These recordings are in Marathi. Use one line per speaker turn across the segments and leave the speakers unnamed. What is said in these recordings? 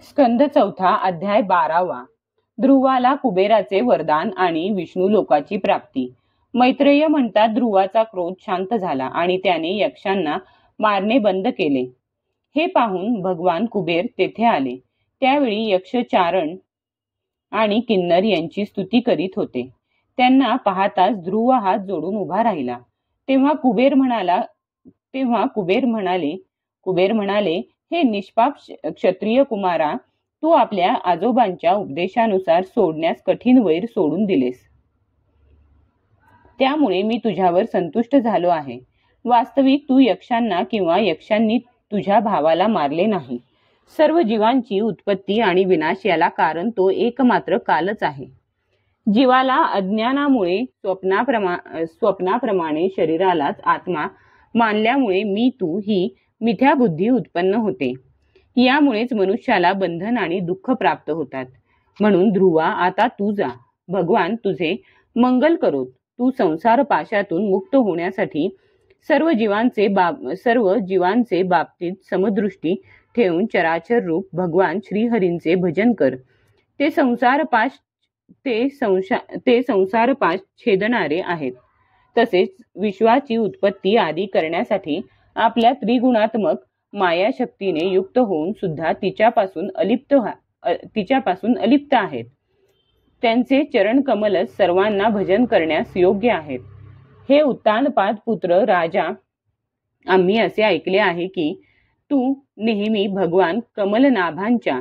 स्कंद चौथा अध्याय 12वा. ध्रुवाला कुबेराचे वरदान आणि विष्णू लोकाची प्राप्ती. मैत्रेय म्हणतात ध्रुवाचा क्रोध शांत झाला आणि त्याने यक्षांना मारणे बंद केले. हे पाहून भगवान कुबेर तेथे आले. त्यावेळी यक्ष चारण आणि किन्नर यांची स्तुती करीत होते. त्यांना पाहताच ध्रुव हात जोडून उभा राहिला. तेव्हा कुबेर म्हणाले, हे निष्पाप क्षत्रिय कुमारा, तू आपल्या आजोबांच्या उपदेशानुसार सोडण्यास कठीण वैर सोडून दिलेस. त्यामुळे मी तुझ्यावर संतुष्ट झालो आहे. वास्तविक तू यक्षांना किंवा यक्षांनी तुझ्या भावाला मारले नाही. सर्व जीवांची उत्पत्ती आणि विनाश याला कारण तो एकमात्र कालच आहे. जीवाला अज्ञानामुळे स्वप्नाप्रमाणे शरीरालाच आत्मा मानल्यामुळे मी तू ही मिथ्या बुद्धी उत्पन्न होते. यामुळेच मनुष्याला बंधन आणि दुःख प्राप्त होतात. म्हणून ध्रुवा, आता तू जा. भगवान तुझे मंगल करोत. तू संसार पाशातून मुक्त होण्यासाठी सर्व जीवांचे बाबतीत समदृष्टी ठेवून चराचर रूप भगवान श्रीहरींचे भजन कर. ते संसार पाश छेदणारे आहेत. तसेच विश्वाची उत्पत्ती आदी करण्यासाठी आपल्या त्रिगुणात्मक माया शक्तीने युक्त होऊन सुद्धा तिच्यापासून अलिप्त आहेत. त्यांचे चरण कमलच सर्वांना भजन करण्यास योग्य आहेत. हे उत्तानपाद पुत्र राजा, आम्ही असे ऐकले आहे की तू नेहमी भगवान कमलनाभांच्या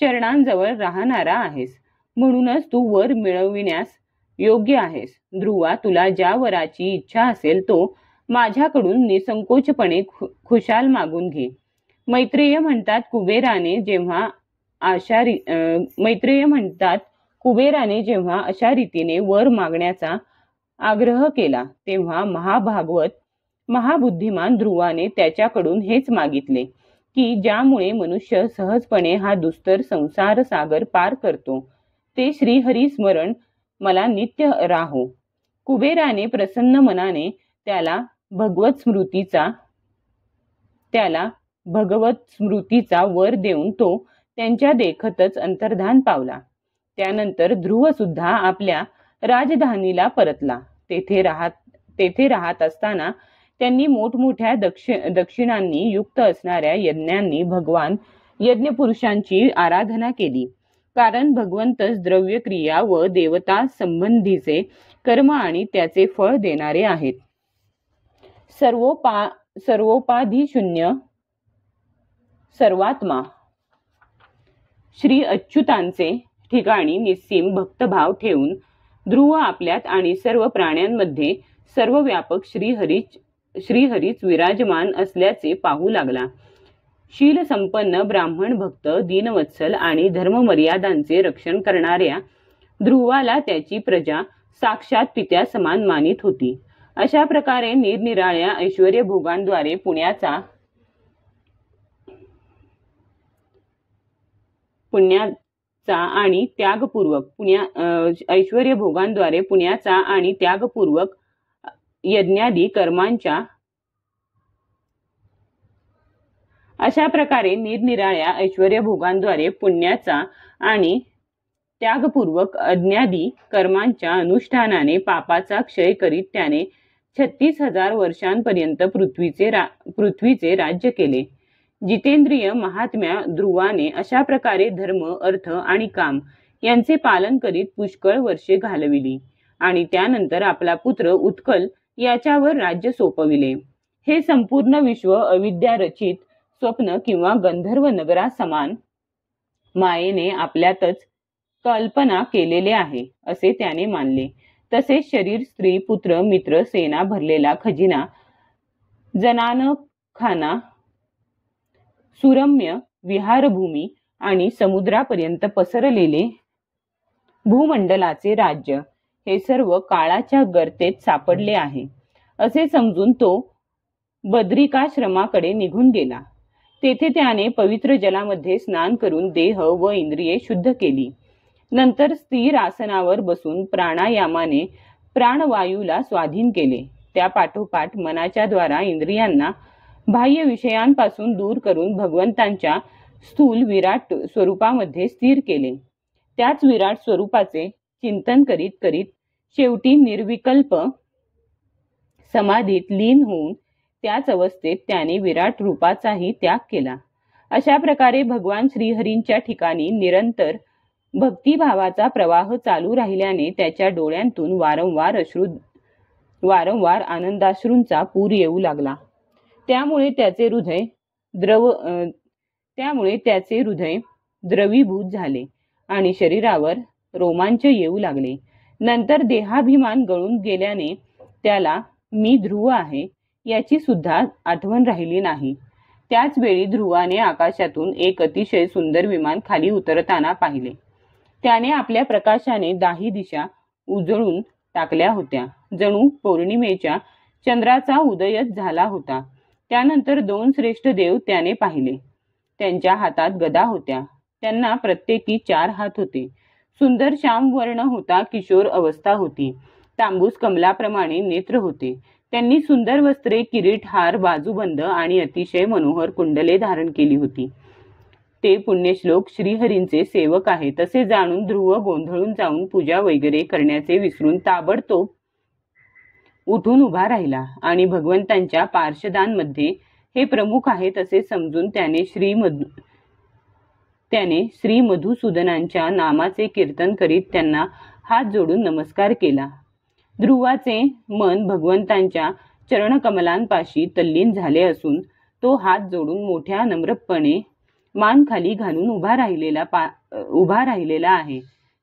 चरणांजवळ राहणारा आहेस. म्हणूनच तू वर मिळविण्यास योग्य आहेस. ध्रुवा, तुला ज्या वराची इच्छा असेल तो माझ्याकडून निसंकोचपणे खुशाल मागून घे. मैत्रेय म्हणतात कुबेराने जेव्हा अशा रीतीने वर मागण्याचा आग्रह केला तेव्हा महाबुद्धिमान ध्रुवाने त्याच्याकडून हेच मागितले की ज्यामुळे मनुष्य सहजपणे हा दुस्तर संसार सागर पार करतो, ते श्रीहरी स्मरण मला नित्य राहो. कुबेराने प्रसन्न मनाने त्याला भगवत स्मृतीचा वर देऊन तो त्यांच्या देखतच अंतर्धान पावला. त्यानंतर ध्रुव सुद्धा आपल्या राजधानीला परतला. तेथे राहत असताना त्यांनी मोठमोठ्या दक्षिणांनी युक्त असणाऱ्या यज्ञांनी भगवान यज्ञपुरुषांची आराधना केली. कारण भगवंतच द्रव्य क्रिया व देवता संबंधीचे कर्म आणि त्याचे फळ देणारे आहेत. सर्वोपाधिशून्य सर्वात्मा श्री अच्युतांचे ठिकाणी निस्सीम भक्तभाव ठेवून ध्रुव आपल्यात आणि सर्व प्राण्यांमध्ये सर्वव्यापक श्रीहरीच विराजमान असल्याचे पाहू लागला. शील संपन्न ब्राह्मण भक्त, दीनवत्सल आणि धर्ममर्यादांचे रक्षण करणाऱ्या ध्रुवाला त्याची प्रजा साक्षात पित्या समान मानित होती. अशा प्रकारे निरनिराळ्या ऐश्वर्य भोगांद्वारे पुण्याचा आणि त्यागपूर्वक यज्ञादी कर्मांच्या अशा प्रकारे निरनिराळ्या ऐश्वर्य भोगांद्वारे पुण्याचा आणि त्यागपूर्वक अज्ञादी कर्मांच्या अनुष्ठानाने पापाचा क्षय करीत त्याने 36,000 वर्षांपर्यंत पृथ्वीचे राज्य केले. जितेंद्रिय महात्म्या ध्रुवाने अशा प्रकारे धर्म, अर्थ आणि काम यांचे पालन करीत पुष्कळ वर्षे घालविली आणि त्यानंतर आपला पुत्र उत्कल याच्यावर राज्य सोपविले. हे संपूर्ण विश्व अविद्यारचित स्वप्न किंवा गंधर्व नगरासमान मायेने आपल्यातच कल्पना केलेले आहे असे त्याने मानले. तसेच शरीर, स्त्री, पुत्र, मित्र, सेना भरलेला खजिना, जनानखाना, सुरम्य विहारभूमी आणि समुद्रापर्यंत पसरलेले भूमंडलाचे राज्य हे सर्व काळाच्या गर्तेत सापडले आहे असे समजून तो बद्रिकाश्रमाकडे निघून गेला. तेथे त्याने पवित्र जलामध्ये स्नान करून देह व इंद्रिये शुद्ध केली. नंतर स्थिर आसनावर बसून प्राणायामाने प्राणवायूला स्वाधीन केले. त्या पाठोपाठ मनाच्या द्वारा इंद्रियांना बाह्य विषयांपासून दूर करून भगवंतांच्या स्थूल विराट स्वरूपामध्ये स्थिर केले. त्याच विराट स्वरूपाचे चिंतन करीत करीत शेवटी निर्विकल्प समाधीत लीन होऊन त्याच अवस्थेत त्याने विराट रूपाचाही त्याग केला. अशा प्रकारे भगवान श्रीहरींच्या ठिकाणी निरंतर भक्तिभावाचा प्रवाह चालू राहिल्याने त्याच्या डोळ्यांतून वारंवार आनंदाश्रूंचा पूर येऊ लागला. त्यामुळे त्याचे हृदय द्रवीभूत झाले आणि शरीरावर रोमांच येऊ लागले. नंतर देहाभिमान गळून गेल्याने त्याला मी ध्रुव आहे याची सुद्धा आठवण राहिली नाही. त्याच वेळी ध्रुवाने आकाशातून एक अतिशय सुंदर विमान खाली उतरताना पाहिले. त्याने आपल्या प्रकाशाने दाही दिशा उजळून टाकल्या होत्या. जणू पौर्णिमेच्या चंद्राचा उदयच झाला होता. त्यानंतर 2 श्रेष्ठ देव त्याने पाहिले. त्यांच्या हातात गदा होत्या. त्यांना प्रत्येकी 4 हात होते. सुंदर श्यामवर्ण होता. किशोर अवस्था होती. तांबूस कमलाप्रमाणे नेत्र होते. त्यांनी सुंदर वस्त्रे, किरीट, हार, बाजूबंद आणि अतिशय मनोहर कुंडले धारण केली होती. ते पुण्यश्लोक श्रीहरींचे सेवक आहेत असे जाणून ध्रुव गोंधळून जाऊन पूजा वगैरे करण्याचे विसरून ताबडतोब उठून उभा राहिला आणि भगवंतांच्या पार्षदांमध्ये हे प्रमुख आहेत असे समजून त्याने श्री मधुसूदनांच्या नामाचे कीर्तन करीत त्यांना हात जोडून नमस्कार केला. ध्रुवाचे मन भगवंतांच्या चरणकमलांपाशी तल्लीन झाले असून तो हात जोडून मोठ्या नम्रपणे मान खाली घालून उभा राहिलेला आहे.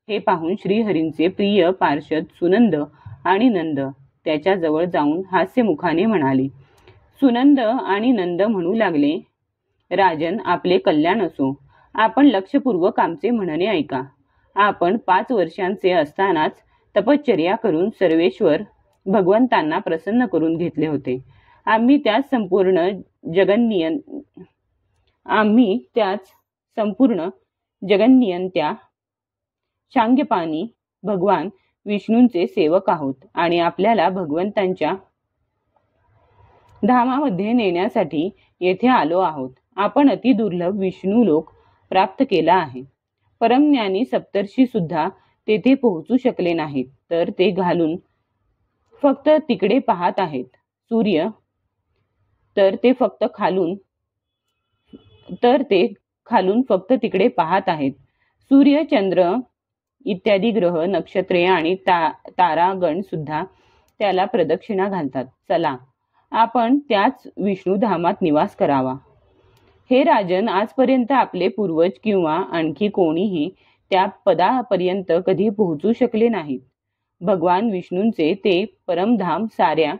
हे पाहून श्रीहरींचे प्रिय पार्षद सुनंद आणि नंद त्याच्या जवळ जाऊन हास्यमुखाने म्हणाले. सुनंद आणि नंद म्हणू लागले, राजन, आपले कल्याण असो. आपण लक्षपूर्वक आमचे म्हणणे ऐका. आपण 5 वर्षांचे असतानाच तपश्चर्या करून सर्वेश्वर भगवंतांना प्रसन्न करून घेतले होते. आम्ही त्याच संपूर्ण जगन्नियंत्या शांग्यपाणी भगवान विष्णूंचे सेवक आहोत आणि आपल्याला भगवंतांच्या धामामध्ये नेण्यासाठी येथे आलो आहोत. आपण अति दुर्लभ विष्णू लोक प्राप्त केला आहे. परमज्ञानी सप्तर्षी सुद्धा तेथे पोहोचू शकले नाहीत, तर ते फक्त तिकडे पाहत आहेत. सूर्य तर ते खालून फक्त तिकडे पाहत आहेत. सूर्य, चंद्र इत्यादी ग्रह, नक्षत्रे आणि तारागण सुद्धा त्याला प्रदक्षिणा घालतात. चला, आपण त्याच विष्णुधामात निवास करावा. हे राजन, आजपर्यंत आपले पूर्वज किंवा आणखी कोणीही त्या पदापर्यंत कधी पोहोचू शकले नाहीत. भगवान विष्णूंचे ते परमधाम साऱ्या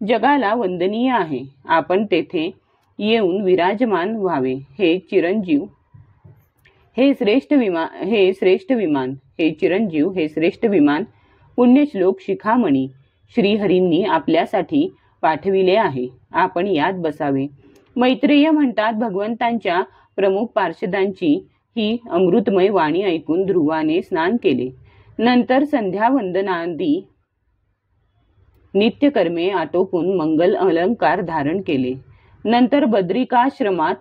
जगाला वंदनीय आहे. आपण तेथे येऊन विराजमान व्हावे. हे श्रेष्ठ विमान पुण्यश्लोक शिखामणी श्रीहरींनी आपल्यासाठी पाठविले आहे. आपण यात बसावे. मैत्रेय म्हणतात, भगवंतांच्या प्रमुख पार्षदांची ही अमृतमय वाणी ऐकून ध्रुवाने स्नान केले. नंतर संध्यावंदनादी नित्यकर्मे आटोपून मंगल अलंकार धारण केले. नंतर बद्रिकाश्रमात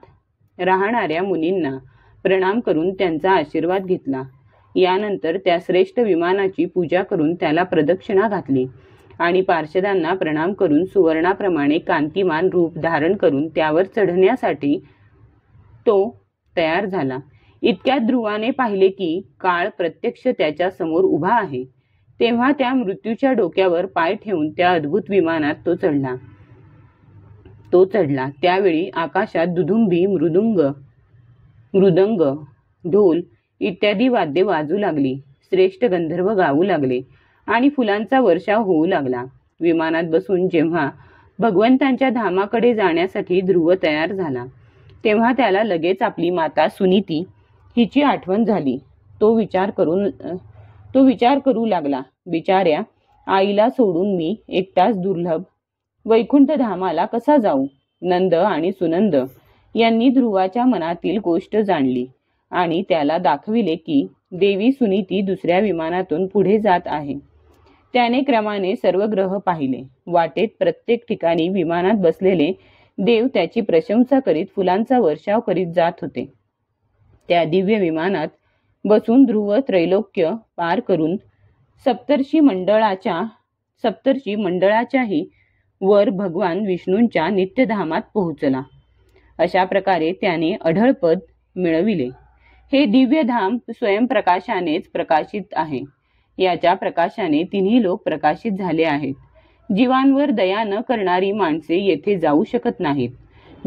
राहणाऱ्या मुनींना प्रणाम करून त्यांचा आशीर्वाद घेतला. यानंतर त्या श्रेष्ठ विमानाची पूजा करून त्याला प्रदक्षिणा घातली आणि पार्षदांना प्रणाम करून सुवर्णाप्रमाणे कांतिमान रूप धारण करून त्यावर चढण्यासाठी तो तयार झाला. इतक्यात ध्रुवाने पाहिले की काळ प्रत्यक्ष त्याच्या समोर उभा आहे. तेव्हा त्या मृत्यूच्या डोक्यावर पाय ठेवून त्या अद्भुत विमानात तो चढला. त्यावेळी आकाशात दुदुंबी, मृदंग, ढोल इत्यादी वाद्ये वाजू लागली. श्रेष्ठ गंधर्व गाऊ लागले आणि फुलांचा वर्षाव होऊ लागला. विमानात बसून जेव्हा भगवंतांच्या धामाकडे जाण्यासाठी ध्रुव तयार झाला, तेव्हा त्याला लगेच आपली माता सुनीती हिची आठवण झाली. तो विचार करू लागला, बिचाऱ्या आईला सोडून मी एकटाच दुर्लभ वैकुंठ धामाला कसा जाऊ? नंद आणि सुनंद यांनी ध्रुवाच्या मनातील गोष्ट जाणली आणि त्याला दाखविले की देवी सुनीती दुसऱ्या विमानातून पुढे जात आहे. त्याने क्रमाने सर्व ग्रह पाहिले. वाटेत प्रत्येक ठिकाणी विमानात बसलेले देव त्याची प्रशंसा करीत फुलांचा वर्षाव करीत जात होते. त्या दिव्य विमानात बसून ध्रुव त्रैलोक्य पार करून सप्तर्षी मंडळाच्याही वर भगवान विष्णूंच्या नित्यधामात पोहोचला. अशा प्रकारे त्याने अढळपद मिळविले. हे दिव्य धाम स्वयंप्रकाशानेच प्रकाशित आहे. याच्या प्रकाशाने तिन्ही लोक प्रकाशित झाले आहेत. जीवांवर दया न करणारी माणसे येथे जाऊ शकत नाहीत.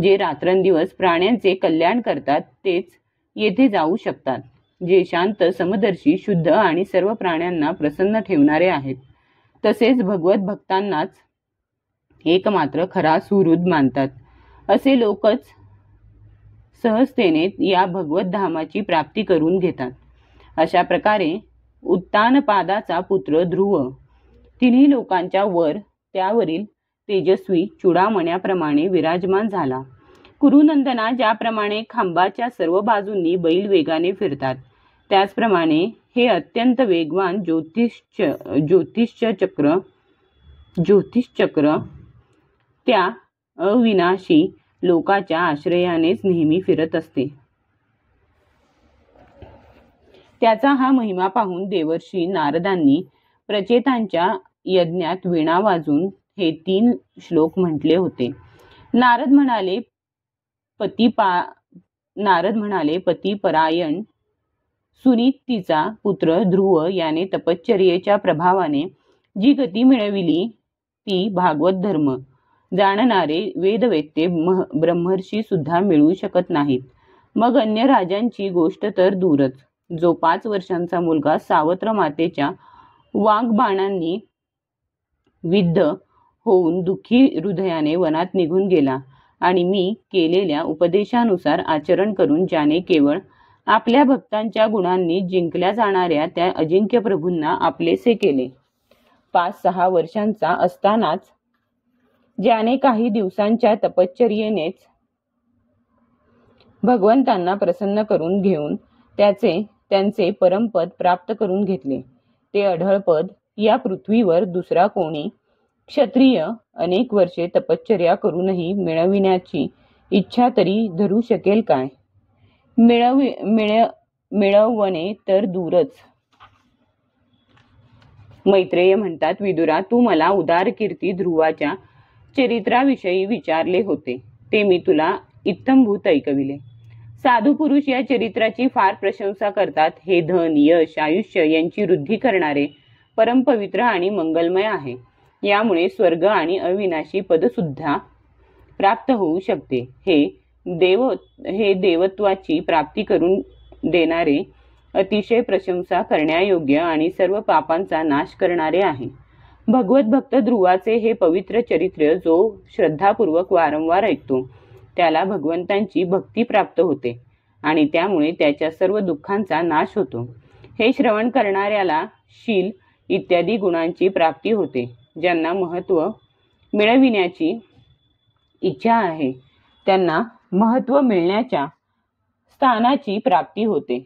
जे रात्रंदिवस प्राण्यांचे कल्याण करतात तेच येथे जाऊ शकतात. जे शांत, समदर्शी, शुद्ध आणि सर्व प्राण्यांना प्रसन्न ठेवणारे आहेत, तसेच भगवत भक्तांनाच एकमात्र खरा सुहृद मानतात, असे लोकच सहजतेने या भगवत धामाची प्राप्ती करून घेतात. अशा प्रकारे उत्तानपादाचा पुत्र ध्रुव तिन्ही लोकांच्या वर त्यावरील तेजस्वी चूडामण्याप्रमाणे विराजमान झाला. कुरुनंदना ज्याप्रमाणे खांबाच्या सर्व बाजूंनी बैल वेगाने फिरतात, त्याचप्रमाणे हे अत्यंत वेगवान ज्योतिषचक्र त्या अविनाशी लोकाच्या आश्रयानेच नेहमी फिरत असते. त्याचा हा महिमा पाहून देवर्षी नारदांनी प्रचेतांच्या यज्ञात वीणा वाजून हे 3 श्लोक म्हटले होते. नारद म्हणाले, पतिपरायण सुनीतीचा पुत्र ध्रुव याने तपश्चर्येच्या प्रभावाने जी गती मिळविली ती भागवत धर्म जाणणारे वेदवेत्ते ब्रह्मर्षी सुद्धा मिळवू शकत नाहीत. मग अन्य राजांची गोष्ट तर दूरच. जो 5 वर्षांचा मुलगा सावत्र मातेच्या वाग्बाणांनी विद्ध होऊन दुःखी हृदयाने वनात निघून गेला आणि मी केलेल्या उपदेशानुसार आचरण करून ज्याने केवळ आपल्या भक्तांच्या गुणांनी जिंकल्या जाणाऱ्या त्या अजिंक्य प्रभूंना आपलेसे केले. 5-6 वर्षांचा असतानाच ज्याने काही दिवसांच्या तपश्चर्येनेच भगवंतांना प्रसन्न करून घेऊन त्यांचे परमपद प्राप्त करून घेतले, ते अढळपद या पृथ्वीवर दुसरा कोणी क्षत्रिय अनेक वर्षे तपश्चर्या करूनही मिळविण्याची इच्छा तरी धरू शकेल काय? मिळवणे तर दूरच. मैत्रेय म्हणतात, विदुरा, तू मला उदार कीर्ती ध्रुवाच्या चरित्राविषयी विचारले होते, ते मी तुला इत्थंभूत ऐकविले. साधू पुरुष या चरित्राची फार प्रशंसा करतात. हे धन, यश, आयुष्य यांची वृद्धी करणारे परमपवित्र आणि मंगलमय आहे. यामुळे स्वर्ग आणि अविनाशी पद सुद्धा प्राप्त होऊ शकते. हे देवत्वाची प्राप्ती करून देणारे, अतिशय प्रशंसा करण्यायोग्य आणि सर्व पापांचा नाश करणारे आहे. भगवत भक्त ध्रुवाचे हे पवित्र चरित्र जो श्रद्धापूर्वक वारंवार ऐकतो त्याला भगवंतांची भक्ती प्राप्त होते आणि त्यामुळे त्याच्या सर्व दुःखांचा नाश होतो. हे श्रवण करणाऱ्याला शील इत्यादी गुणांची प्राप्ती होते. ज्यांना महत्त्व मिळविण्याची इच्छा आहे त्यांना महत्त्व मिळण्याच्या स्थानाची प्राप्ती होते.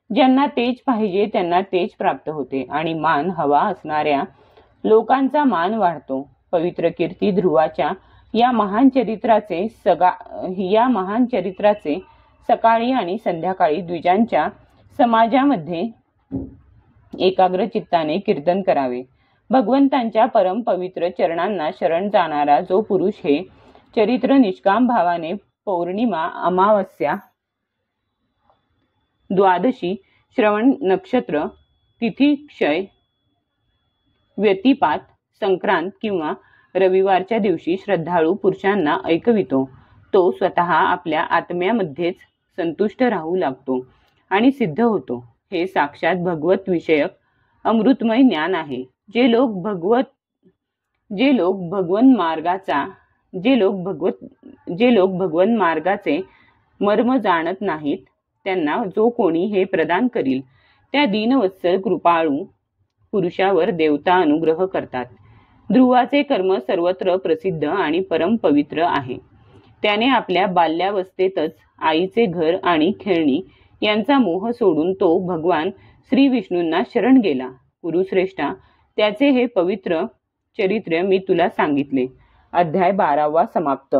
ज्यांना तेज पाहिजे त्यांना तेज प्राप्त होते आणि मान हवा असणाऱ्या लोकांचा मान वाढतो. पवित्र कीर्ती ध्रुवाच्या या महान चरित्राचे सकाळी आणि संध्याकाळी द्विजांच्या समाजामध्ये एकाग्र चित्ताने कीर्तन करावे. भगवंतांच्या परम पवित्र चरणांना शरण जाणारा जो पुरुष हे चरित्र निष्काम भावाने पौर्णिमा, अमावस्या, द्वादशी, श्रवण नक्षत्र, तिथी, क्षय, व्यतिपात, संक्रांत किंवा रविवारच्या दिवशी श्रद्धाळू पुरुषांना ऐकवितो, तो स्वतः आपल्या आत्म्यामध्येच संतुष्ट राहू लागतो आणि सिद्ध होतो. हे साक्षात भगवत विषयक अमृतमय ज्ञान आहे. जे लोक भगवन मार्गाचे मर्म जाणत नाहीत त्यांना जो कोणी हे प्रदान करील त्या दीनवत्सल कृपाळू पुरुषावर देवता अनुग्रह करतात. ध्रुवाचे कर्म सर्वत्र प्रसिद्ध आणि परम पवित्र आहे. त्याने आपल्या बाल्यावस्थेतच आईचे घर आणि खेळणी यांचा मोह सोडून तो भगवान श्री विष्णूंना शरण गेला. कुरुश्रेष्ठा, त्याचे हे पवित्र चरित्र मी तुला सांगितले. अध्याय 12 समाप्त.